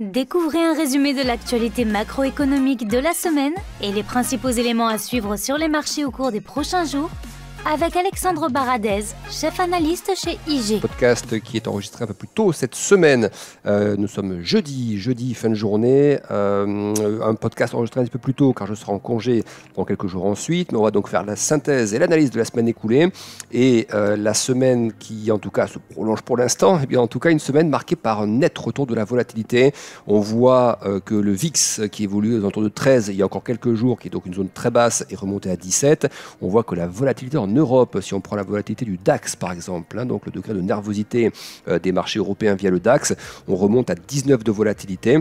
Découvrez un résumé de l'actualité macroéconomique de la semaine et les principaux éléments à suivre sur les marchés au cours des prochains jours avec Alexandre Baradez, chef analyste chez IG. Podcast qui est enregistré un peu plus tôt cette semaine. Nous sommes jeudi fin de journée. Un podcast enregistré un petit peu plus tôt car je serai en congé dans quelques jours ensuite. Mais on va donc faire la synthèse et l'analyse de la semaine écoulée. Et la semaine qui en tout cas se prolonge pour l'instant, et bien en tout cas une semaine marquée par un net retour de la volatilité. On voit que le VIX qui évolue aux alentours de 13 il y a encore quelques jours, qui est donc une zone très basse, est remonté à 17. On voit que la volatilité en Europe, si on prend la volatilité du DAX par exemple, donc le degré de nervosité des marchés européens via le DAX, on remonte à 19 de volatilité.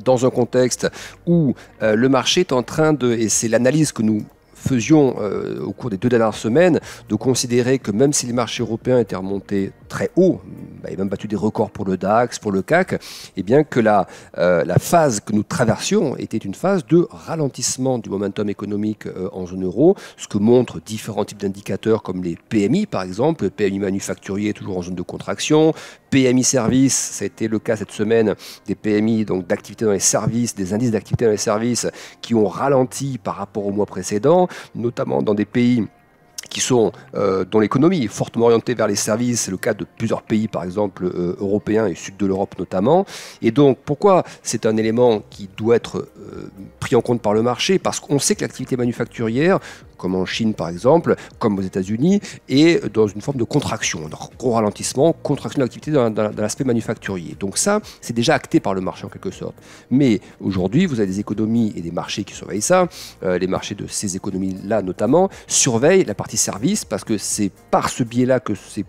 Dans un contexte où le marché est en train de, et c'est l'analyse que nous faisions au cours des 2 dernières semaines, de considérer que même si les marchés européens étaient remontés très haut, et même battu des records pour le DAX, pour le CAC, et bien que la phase que nous traversions était une phase de ralentissement du momentum économique en zone euro, ce que montrent différents types d'indicateurs comme les PMI par exemple, le PMI manufacturier toujours en zone de contraction, PMI services, ça a été le cas cette semaine, des PMI donc d'activité dans les services, des indices d'activité dans les services qui ont ralenti par rapport au mois précédent, notamment dans des pays qui sont, dont l'économie est fortement orientée vers les services, c'est le cas de plusieurs pays par exemple européens et sud de l'Europe notamment. Et donc pourquoi c'est un élément qui doit être pris en compte par le marché? Parce qu'on sait que l'activité manufacturière, comme en Chine par exemple, comme aux États-Unis, est dans une forme de contraction, gros ralentissement, contraction de l'activité dans l'aspect manufacturier. Donc ça, c'est déjà acté par le marché en quelque sorte. Mais aujourd'hui, vous avez des économies et des marchés qui surveillent ça, les marchés de ces économies-là notamment, surveillent la partie service parce que c'est par ce biais-là que c'est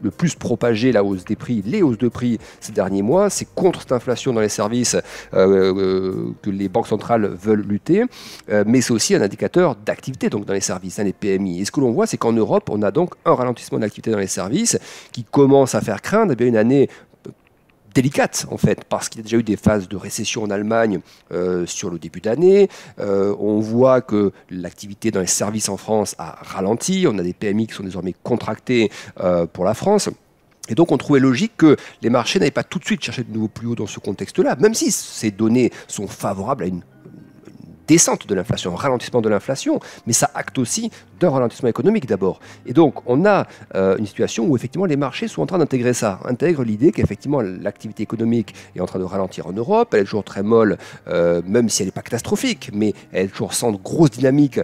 le plus propagé la hausse des prix, les hausses de prix ces derniers mois, c'est contre cette inflation dans les services que les banques centrales veulent lutter, mais c'est aussi un indicateur d'activité donc dans les services, les PMI. Et ce que l'on voit, c'est qu'en Europe, on a donc un ralentissement d'activité dans les services qui commence à faire craindre une année délicate en fait, parce qu'il y a déjà eu des phases de récession en Allemagne sur le début d'année. On voit que l'activité dans les services en France a ralenti. On a des PMI qui sont désormais contractés pour la France. Et donc on trouvait logique que les marchés n'allaient pas tout de suite chercher de nouveaux plus hauts dans ce contexte-là, même si ces données sont favorables à une descente de l'inflation, un ralentissement de l'inflation, mais ça acte aussi d'un ralentissement économique d'abord. Et donc, on a une situation où effectivement les marchés sont en train d'intégrer ça, intègrent l'idée qu'effectivement l'activité économique est en train de ralentir en Europe, elle est toujours très molle, même si elle n'est pas catastrophique, mais elle est toujours sans grosse dynamique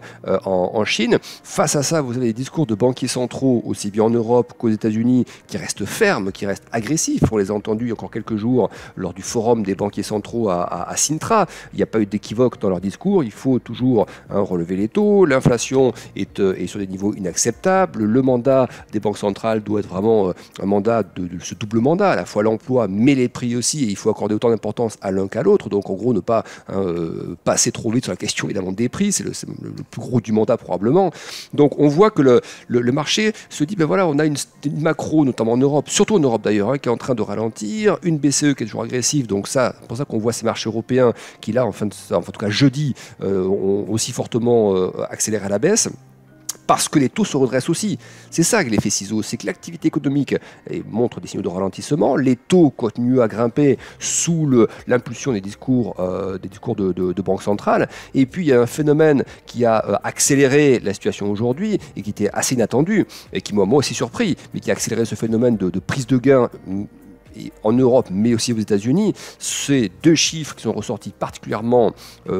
en Chine. Face à ça, vous avez des discours de banquiers centraux, aussi bien en Europe qu'aux États-Unis, qui restent fermes, qui restent agressifs. On les a entendus il y a encore quelques jours lors du forum des banquiers centraux à Sintra. Il n'y a pas eu d'équivoque dans leur discours. Il faut toujours relever les taux, l'inflation est sur des niveaux inacceptables, le mandat des banques centrales doit être vraiment un mandat de ce double mandat, à la fois l'emploi mais les prix aussi, et il faut accorder autant d'importance à l'un qu'à l'autre, donc en gros ne pas passer trop vite sur la question évidemment des prix, c'est le plus gros du mandat probablement. Donc on voit que le marché se dit, ben voilà, on a une macro, notamment en Europe, surtout en Europe d'ailleurs, qui est en train de ralentir, une BCE qui est toujours agressive, donc ça, c'est pour ça qu'on voit ces marchés européens qui là, en tout cas jeudi, ont aussi fortement accéléré à la baisse. Parce que les taux se redressent aussi. C'est ça l'effet ciseau, c'est que l'activité économique montre des signaux de ralentissement, les taux continuent à grimper sous l'impulsion des discours de banque centrale, et puis il y a un phénomène qui a accéléré la situation aujourd'hui, et qui était assez inattendu, et qui m'a moi aussi surpris, mais qui a accéléré ce phénomène de prise de gain en Europe, mais aussi aux États-Unis. C'est deux chiffres qui sont ressortis particulièrement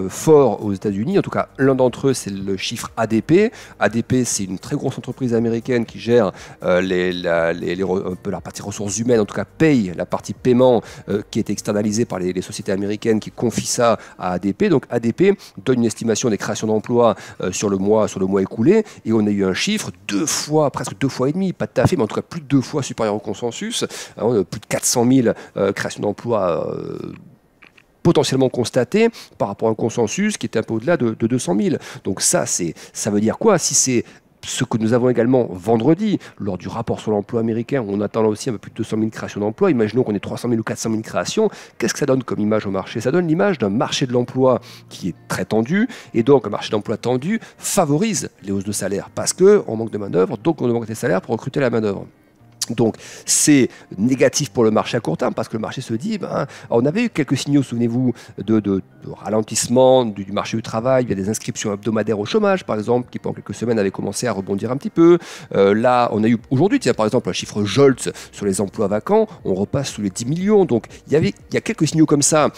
forts aux États-Unis. En tout cas, l'un d'entre eux, c'est le chiffre ADP. ADP, c'est une très grosse entreprise américaine qui gère un peu la partie ressources humaines, en tout cas paye la partie paiement qui est externalisée par les sociétés américaines qui confient ça à ADP. Donc ADP donne une estimation des créations d'emplois sur le mois écoulé, et on a eu un chiffre presque deux fois et demi, pas tout à fait, mais en tout cas plus de 2 fois supérieur au consensus, plus de 400 000 créations d'emplois potentiellement constatées par rapport à un consensus qui était un peu au-delà de 200 000. Donc ça veut dire quoi? Si c'est ce que nous avons également vendredi, lors du rapport sur l'emploi américain, où on attend là aussi un peu plus de 200 000 créations d'emplois, imaginons qu'on ait 300 000 ou 400 000 créations, qu'est-ce que ça donne comme image au marché? Ça donne l'image d'un marché de l'emploi qui est très tendu, et donc un marché d'emploi tendu favorise les hausses de salaire, parce qu'on manque de main-d'œuvre, donc on augmente les salaires pour recruter la main-d'œuvre. Donc c'est négatif pour le marché à court terme parce que le marché se dit, on avait eu quelques signaux, souvenez-vous, de ralentissement du marché du travail. Il y a des inscriptions hebdomadaires au chômage, par exemple, qui pendant quelques semaines avaient commencé à rebondir un petit peu. Là, on a eu aujourd'hui, par exemple, un chiffre Jolts sur les emplois vacants. On repasse sous les 10 millions. Donc il y a quelques signaux comme ça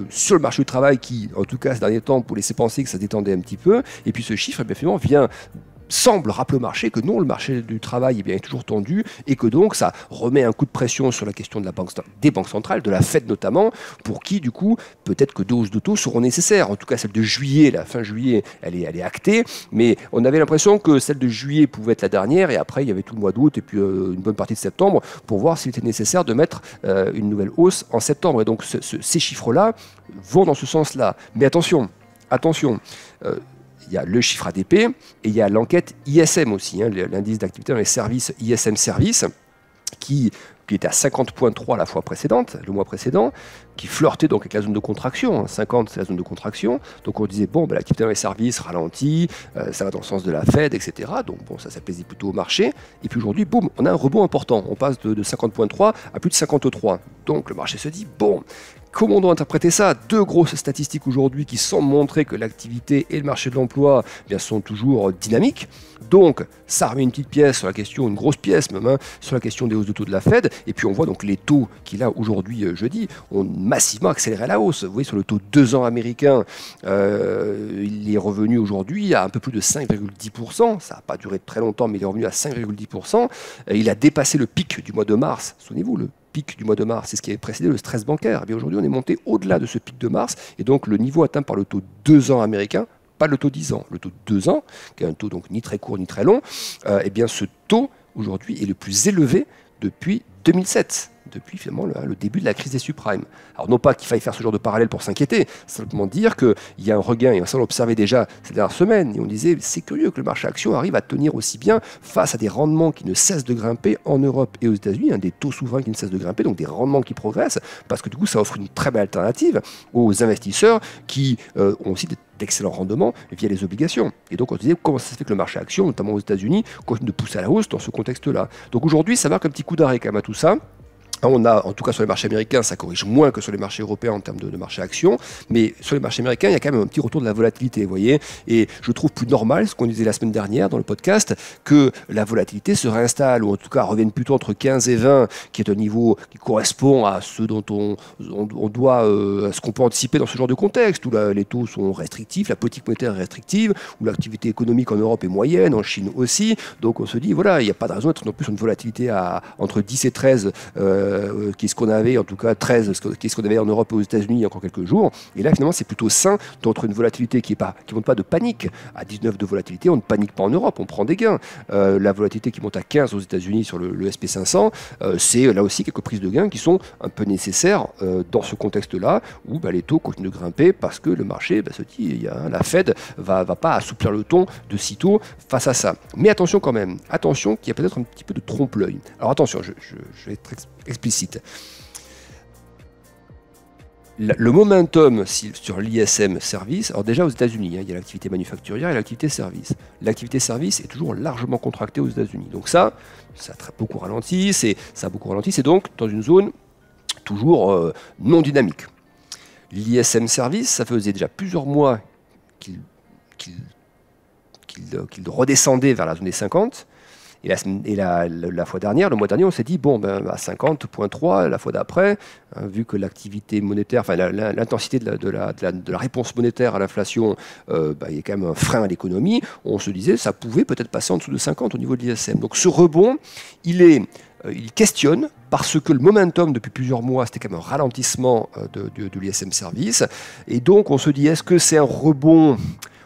sur le marché du travail qui, en tout cas, ces derniers temps, pour laisser penser que ça se détendait un petit peu. Et puis ce chiffre, finalement, semble rappeler au marché que non, le marché du travail est toujours tendu et que donc ça remet un coup de pression sur la question des banques centrales, de la Fed notamment, pour qui du coup peut-être que 2 hausses de taux seront nécessaires. En tout cas celle de juillet, la fin juillet, elle est actée, mais on avait l'impression que celle de juillet pouvait être la dernière et après il y avait tout le mois d'août et puis une bonne partie de septembre pour voir s'il était nécessaire de mettre une nouvelle hausse en septembre. Et donc ces chiffres-là vont dans ce sens-là. Mais attention, il y a le chiffre ADP et il y a l'enquête ISM aussi, l'indice d'activité dans les services ISM Service, qui était à 50,3 la fois précédente, le mois précédent, qui flirtait donc avec la zone de contraction. 50, c'est la zone de contraction. Donc on disait, l'activité dans les services ralentit, ça va dans le sens de la Fed, etc. Donc ça plaisait plutôt au marché. Et puis aujourd'hui, boum, on a un rebond important. On passe de 50,3 à plus de 53. Donc le marché se dit, comment on doit interpréter ça? 2 grosses statistiques aujourd'hui qui semblent montrer que l'activité et le marché de l'emploi sont toujours dynamiques. Donc, ça remet une petite pièce sur la question, une grosse pièce même, sur la question des hausses de taux de la Fed. Et puis on voit donc les taux qui là aujourd'hui, jeudi, ont massivement accéléré la hausse. Vous voyez sur le taux 2 ans américain, il est revenu aujourd'hui à un peu plus de 5,10%. Ça n'a pas duré très longtemps, mais il est revenu à 5,10%. Il a dépassé le pic du mois de mars. Souvenez-vous, le pic du mois de mars, c'est ce qui avait précédé le stress bancaire. Et aujourd'hui, on est monté au-delà de ce pic de mars. Et donc, le niveau atteint par le taux 2 ans américain, pas le taux 10 ans, le taux 2 ans, qui est un taux donc ni très court ni très long, ce taux, aujourd'hui, est le plus élevé depuis 2007. Depuis finalement le début de la crise des subprimes. Alors non pas qu'il faille faire ce genre de parallèle pour s'inquiéter, simplement dire qu'il y a un regain, et ça on l'observait déjà ces dernières semaines, et on disait c'est curieux que le marché action arrive à tenir aussi bien face à des rendements qui ne cessent de grimper en Europe et aux États-Unis, des taux souverains qui ne cessent de grimper, donc des rendements qui progressent, parce que du coup ça offre une très belle alternative aux investisseurs qui ont aussi d'excellents rendements via les obligations. Et donc on se disait comment ça se fait que le marché action, notamment aux États-Unis, continue de pousser à la hausse dans ce contexte-là. Donc aujourd'hui ça marque un petit coup d'arrêt quand même à tout ça. On a, en tout cas sur les marchés américains, ça corrige moins que sur les marchés européens en termes de marché action, mais sur les marchés américains, il y a quand même un petit retour de la volatilité, vous voyez, et je trouve plus normal, ce qu'on disait la semaine dernière dans le podcast, que la volatilité se réinstalle, ou en tout cas revienne plutôt entre 15 et 20, qui est un niveau qui correspond à ce dont on doit, à ce qu'on peut anticiper dans ce genre de contexte, où les taux sont restrictifs, la politique monétaire est restrictive, où l'activité économique en Europe est moyenne, en Chine aussi, donc on se dit, voilà, il n'y a pas de raison d'être non plus sur une volatilité entre 10 et 13, qui est ce qu'on avait, en tout cas 13, qui est ce qu'on avait en Europe et aux États-Unis il y a encore quelques jours. Et là, finalement, c'est plutôt sain d'entre une volatilité qui ne monte pas de panique. À 19 de volatilité, on ne panique pas en Europe, on prend des gains. La volatilité qui monte à 15 aux États-Unis sur le SP500, c'est là aussi quelques prises de gains qui sont un peu nécessaires dans ce contexte-là, où les taux continuent de grimper parce que le marché se dit, la Fed va pas assouplir le ton de sitôt face à ça. Mais attention quand même, attention qu'il y a peut-être un petit peu de trompe-l'œil. Alors attention, je vais être explicite. Le momentum sur l'ISM service, alors déjà aux États-Unis, il y a l'activité manufacturière et l'activité service. L'activité service est toujours largement contractée aux États-Unis. Donc ça a beaucoup ralenti, c'est donc dans une zone toujours non dynamique. L'ISM service, ça faisait déjà plusieurs mois qu'il redescendait vers la zone des 50. Et la fois dernière, le mois dernier, on s'est dit, à 50,3, la fois d'après, vu que l'activité monétaire, l'intensité de la réponse monétaire à l'inflation, il y a quand même un frein à l'économie, on se disait, ça pouvait peut-être passer en dessous de 50 au niveau de l'ISM. Donc ce rebond, il questionne, parce que le momentum depuis plusieurs mois, c'était quand même un ralentissement de l'ISM service. Et donc on se dit, est-ce que c'est un rebond ?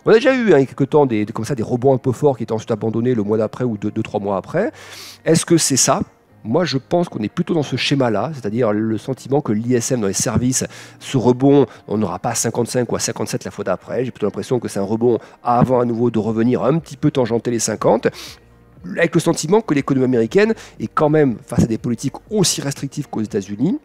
On a déjà eu il y a quelques temps des rebonds un peu forts qui étaient ensuite abandonnés le mois d'après ou 2-3 mois après. Est-ce que c'est ça ? Moi, je pense qu'on est plutôt dans ce schéma-là, c'est-à-dire le sentiment que l'ISM dans les services, ce rebond, on n'aura pas à 55 ou à 57 la fois d'après. J'ai plutôt l'impression que c'est un rebond avant à nouveau de revenir un petit peu tangenter les 50. Avec le sentiment que l'économie américaine est quand même face à des politiques aussi restrictives qu'aux États-Unis.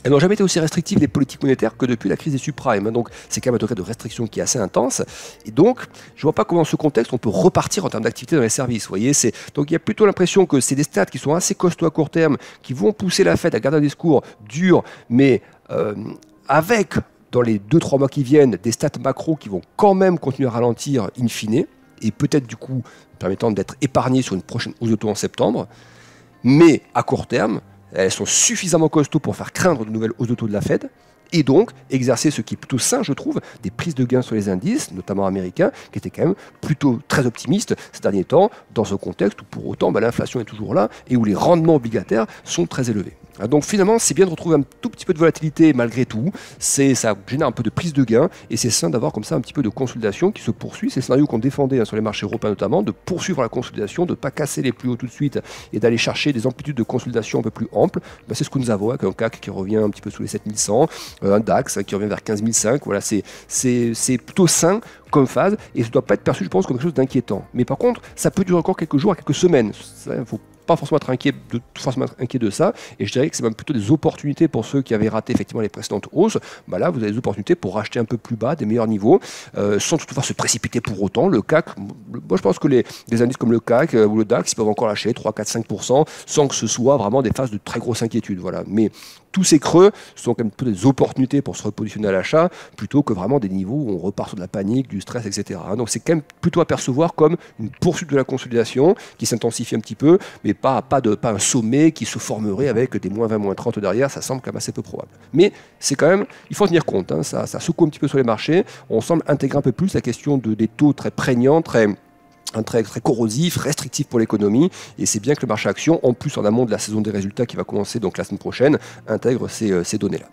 Elles n'ont jamais été aussi restrictives les politiques monétaires que depuis la crise des subprimes. Donc c'est quand même un degré de restriction qui est assez intense. Et donc je ne vois pas comment dans ce contexte on peut repartir en termes d'activité dans les services. Vous voyez, donc il y a plutôt l'impression que c'est des stats qui sont assez costauds à court terme, qui vont pousser la Fed à garder un discours dur, mais avec dans les 2-3 mois qui viennent des stats macro qui vont quand même continuer à ralentir in fine, et peut-être du coup permettant d'être épargnés sur une prochaine hausse de taux en septembre. Mais à court terme, elles sont suffisamment costauds pour faire craindre de nouvelles hausses de taux de la Fed et donc exercer ce qui est plutôt sain, je trouve, des prises de gains sur les indices, notamment américains, qui étaient quand même plutôt très optimistes ces derniers temps, dans un contexte où pour autant l'inflation est toujours là et où les rendements obligataires sont très élevés. Donc finalement, c'est bien de retrouver un tout petit peu de volatilité malgré tout, ça génère un peu de prise de gain et c'est sain d'avoir comme ça un petit peu de consolidation qui se poursuit. C'est le scénario qu'on défendait sur les marchés européens notamment, de poursuivre la consolidation, de ne pas casser les plus hauts tout de suite et d'aller chercher des amplitudes de consolidation un peu plus amples. C'est ce que nous avons avec un CAC qui revient un petit peu sous les 7100, un DAX qui revient vers 15005. Voilà, c'est plutôt sain comme phase et ça ne doit pas être perçu, je pense, comme quelque chose d'inquiétant. Mais par contre, ça peut durer encore quelques jours à quelques semaines. Il faut pas forcément être inquiet de ça, et je dirais que c'est même plutôt des opportunités pour ceux qui avaient raté effectivement les précédentes hausses. Là vous avez des opportunités pour racheter un peu plus bas, des meilleurs niveaux, sans toutefois se précipiter pour autant. Le CAC, moi je pense que les indices comme le CAC ou le DAX, ils peuvent encore lâcher 3, 4, 5% sans que ce soit vraiment des phases de très grosse inquiétude. Voilà. Mais tous ces creux sont quand même plutôt des opportunités pour se repositionner à l'achat, plutôt que vraiment des niveaux où on repart sur de la panique, du stress, etc. Donc c'est quand même plutôt à percevoir comme une poursuite de la consolidation qui s'intensifie un petit peu, mais pas un sommet qui se formerait avec des moins 20, moins 30 derrière. Ça semble quand même assez peu probable. Mais c'est quand même, il faut en tenir compte, hein, ça secoue un petit peu sur les marchés. On semble intégrer un peu plus la question des taux très prégnants, très corrosif, restrictif pour l'économie, et c'est bien que le marché action, en plus en amont de la saison des résultats qui va commencer donc la semaine prochaine, intègre ces données-là.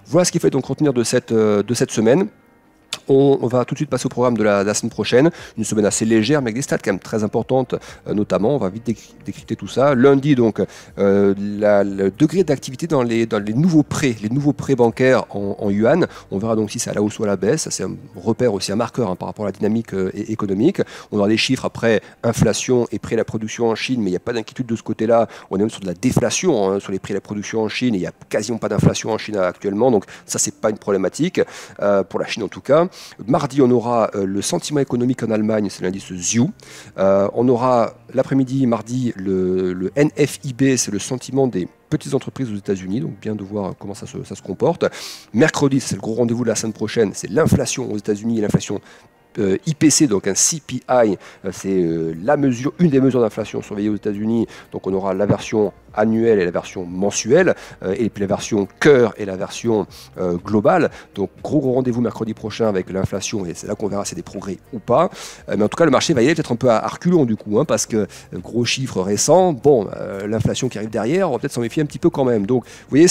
Voilà ce qu'il faut donc retenir de cette semaine. On va tout de suite passer au programme de la semaine prochaine, une semaine assez légère mais avec des stats quand même très importantes, notamment on va vite décrypter tout ça. Lundi donc le degré d'activité dans les nouveaux prêts bancaires en yuan, on verra donc si c'est à la hausse ou à la baisse. Ça, c'est un repère aussi, un marqueur par rapport à la dynamique économique. On aura des chiffres après inflation et prix à la production en Chine, mais il n'y a pas d'inquiétude de ce côté-là. On est même sur de la déflation sur les prix à la production en Chine, et il n'y a quasiment pas d'inflation en Chine actuellement, donc ça c'est pas une problématique pour la Chine en tout cas. Mardi, on aura le sentiment économique en Allemagne, c'est l'indice ZIU. On aura l'après-midi, mardi, le NFIB, c'est le sentiment des petites entreprises aux États-Unis, donc bien de voir comment ça se comporte. Mercredi, c'est le gros rendez-vous de la semaine prochaine, c'est l'inflation aux États-Unis et l'inflation IPC, donc un CPI, c'est une des mesures d'inflation surveillées aux États-Unis. Donc on aura la version annuelle et la version mensuelle, et puis la version cœur et la version globale. Donc gros rendez-vous mercredi prochain avec l'inflation, et c'est là qu'on verra si c'est des progrès ou pas. Mais en tout cas, le marché va y aller peut-être un peu à reculons du coup, parce que gros chiffres récents, l'inflation qui arrive derrière, on va peut-être s'en méfier un petit peu quand même. Donc vous voyez,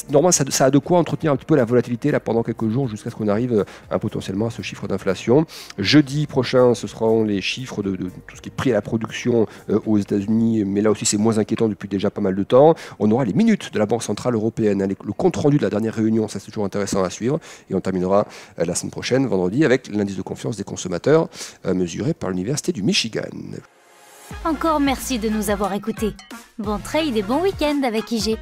normalement ça a de quoi entretenir un petit peu la volatilité là pendant quelques jours jusqu'à ce qu'on arrive potentiellement à ce chiffre d'inflation. Jeudi prochain, ce seront les chiffres de tout ce qui est prix à la production aux États-Unis, mais là aussi c'est moins inquiétant depuis déjà pas mal de temps. On aura les minutes de la Banque Centrale Européenne, le compte rendu de la dernière réunion, ça c'est toujours intéressant à suivre. Et on terminera la semaine prochaine, vendredi, avec l'indice de confiance des consommateurs mesuré par l'Université du Michigan. Encore merci de nous avoir écoutés. Bon trade et bon week-end avec IG.